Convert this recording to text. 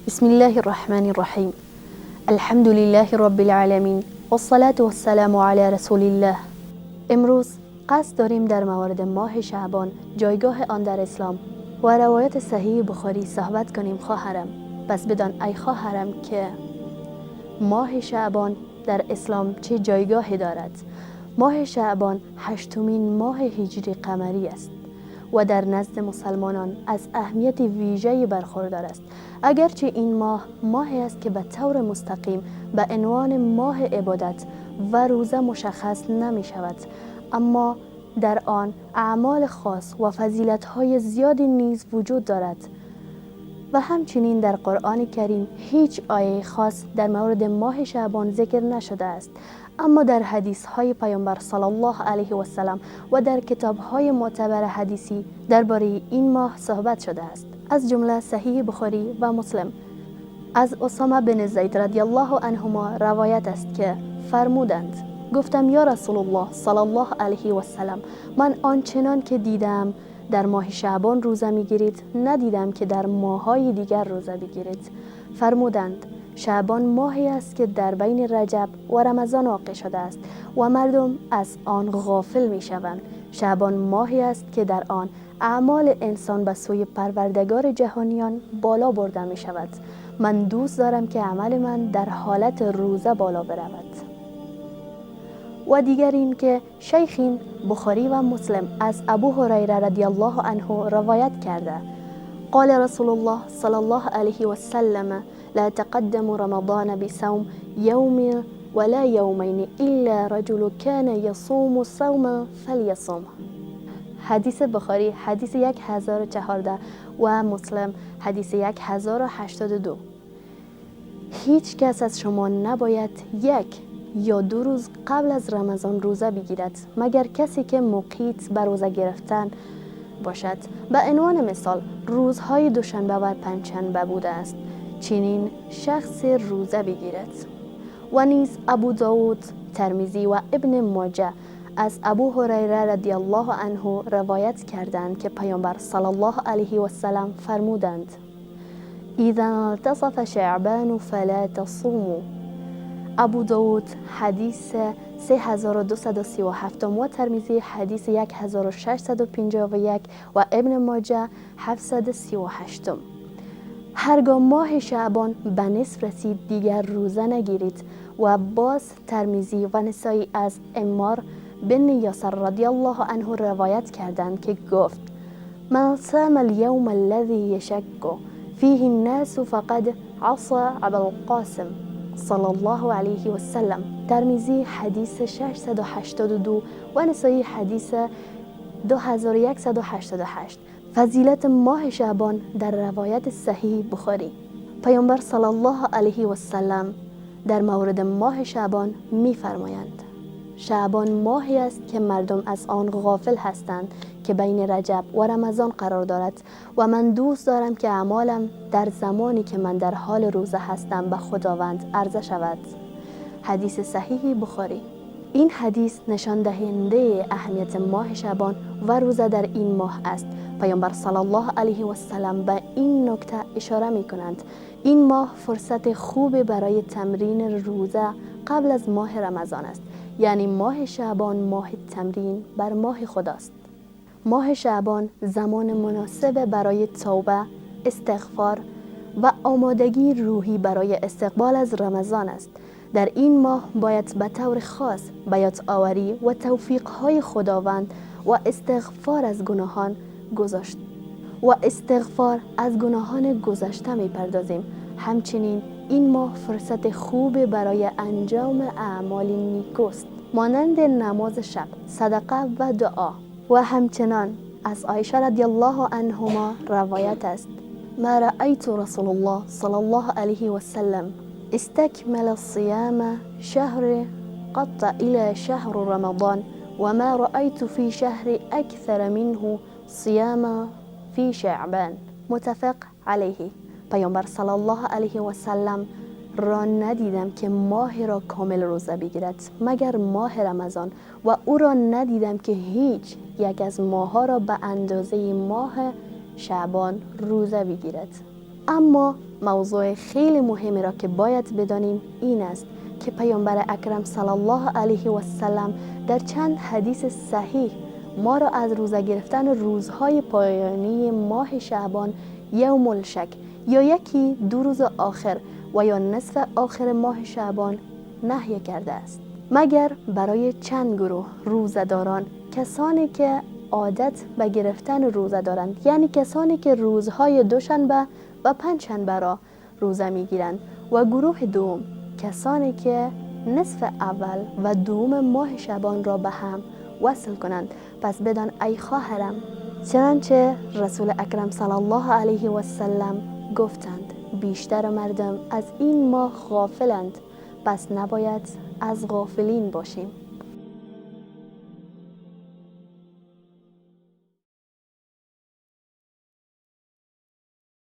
بسم الله الرحمن الرحیم. الحمد لله رب العالمین والصلاة والسلام علی رسول الله. امروز قصد داریم در مورد ماه شعبان، جایگاه آن در اسلام و روایت صحیح بخاری صحبت کنیم خواهرم. پس بدان ای خواهرم که ماه شعبان در اسلام چه جایگاهی دارد. ماه شعبان هشتمین ماه هجری قمری است و در نزد مسلمانان از اهمیت ویژه‌ای برخوردار است. اگرچه این ماه ماهی است که به طور مستقیم به عنوان ماه عبادت و روزه مشخص نمی شود، اما در آن اعمال خاص و فضیلت‌های زیادی نیز وجود دارد و همچنین در قرآن کریم هیچ آیه خاص در مورد ماه شعبان ذکر نشده است، اما در حدیث‌های پیامبر صلی الله علیه و سلم و در کتاب‌های معتبر حدیثی درباره این ماه صحبت شده است. از جمله صحیح بخاری و مسلم از اسامه بن زید رضی الله عنهما روایت است که فرمودند: گفتم یا رسول الله صلی الله علیه و سلم، من آنچنان که دیدم در ماه شعبان روزه میگیرید ندیدم که در ماه‌های دیگر روزه بگیرید. فرمودند: شعبان ماهی است که در بین رجب و رمضان واقع شده است و مردم از آن غافل می شوند. شعبان ماهی است که در آن اعمال انسان به سوی پروردگار جهانیان بالا برده می شود. من دوست دارم که عمل من در حالت روزه بالا برود. و دیگر این که شیخین بخاری و مسلم از ابو هریره رضی الله عنه روایت کرده: قال رسول الله صلی الله علیه و سلم: لا تقدم رمضان بصوم يوم ولا يومين إلا رجل كان يصوم الصوم فليصوم. حدیث بخاری حدیث 1014 و مسلم حدیث 1082. هیچ کس از شما نباید 1 یا 2 روز قبل از رمضان روزه بگیرد مگر کسی که موقیت به روزه گرفتن باشد. به عنوان مثال روزهای دوشنبه و پنجشنبه بوده است چنین شخص روزه بگیرد. و نیز ابو داود، ترمذی و ابن ماجه از ابو هریره رضی الله عنه روایت کردند که پیامبر صلی الله علیه و سلم فرمودند: اذا انتصف شعبان فلا تصوموا. ابو داود حدیث 3237 و ترمذی حدیث 1651 و ابن ماجه 738. هرگاه ماه شعبان به نصف رسید دیگر روزه نگیرید. و باز ترمذی و نسائی از عمار بن یاسر رضی الله عنه روایت کردند که گفت: من صام اليوم الذي يشك فيه الناس فقد عصى ابا القاسم صلی الله علیه و سلم. ترمذی حدیث 682 و نسائی حدیث 2188. فضیلت ماه شعبان در روایت صحیح بخاری پیامبر صلی الله علیه و سلم در مورد ماه شعبان می فرمایند: شعبان ماهی است که مردم از آن غافل هستند که بین رجب و رمضان قرار دارد و من دوست دارم که اعمالم در زمانی که من در حال روزه هستم به خداوند عرضه شود. حدیث صحیح بخاری. این حدیث نشان دهنده اهمیت ماه شعبان و روزه در این ماه است. پیامبر صلی الله علیه و سلم به این نکته اشاره می کنند: این ماه فرصت خوب برای تمرین روزه قبل از ماه رمضان است. یعنی ماه شعبان ماه تمرین بر ماه خداست. ماه شعبان زمان مناسب برای توبه، استغفار و آمادگی روحی برای استقبال از رمضان است. در این ماه باید به طور خاص به یاد آوری و توفیق‌های خداوند و استغفار از گناهان گذشته می‌پردازیم. همچنین این ماه فرصت خوب برای انجام اعمال نیکوست مانند نماز شب، صدقه و دعا. و همچنان از عایشه رضی الله عنهما روایت است: ما رأيت رسول الله صلی الله علیه و سلم استكمل الصيام شهر قط الى شهر رمضان وما رأيت في شهر اكثر منه صيام في شعبان. متفق علیه. پیامبر صلی الله علیه و سلم را ندیدم که ماه را کامل روزه بگیرد مگر ماه رمضان و او را ندیدم که هیچ یک از ماه‌ها را به اندازه ماه شعبان روزه بگیرد. اما موضوع خیلی مهمی را که باید بدانیم این است که پیامبر اکرم صلی الله علیه و سلم در چند حدیث صحیح ما را از روزه گرفتن روزهای پایانی ماه شعبان یوم الشک یا یکی 2 روز آخر و یا نصف آخر ماه شعبان نهی کرده است، مگر برای چند گروه روزه‌داران، کسانی که عادت به گرفتن روزه دارند، یعنی کسانی که روزهای دوشنبه و پنجشنبه را روزه میگیرند، و گروه دوم کسانی که نصف اول و دوم ماه شعبان را به هم وصل کنند. پس بدان ای خواهرم، چنانچه رسول اکرم صلی الله علیه و سلم گفتند بیشتر مردم از این ماه غافلند، پس نباید از غافلین باشیم.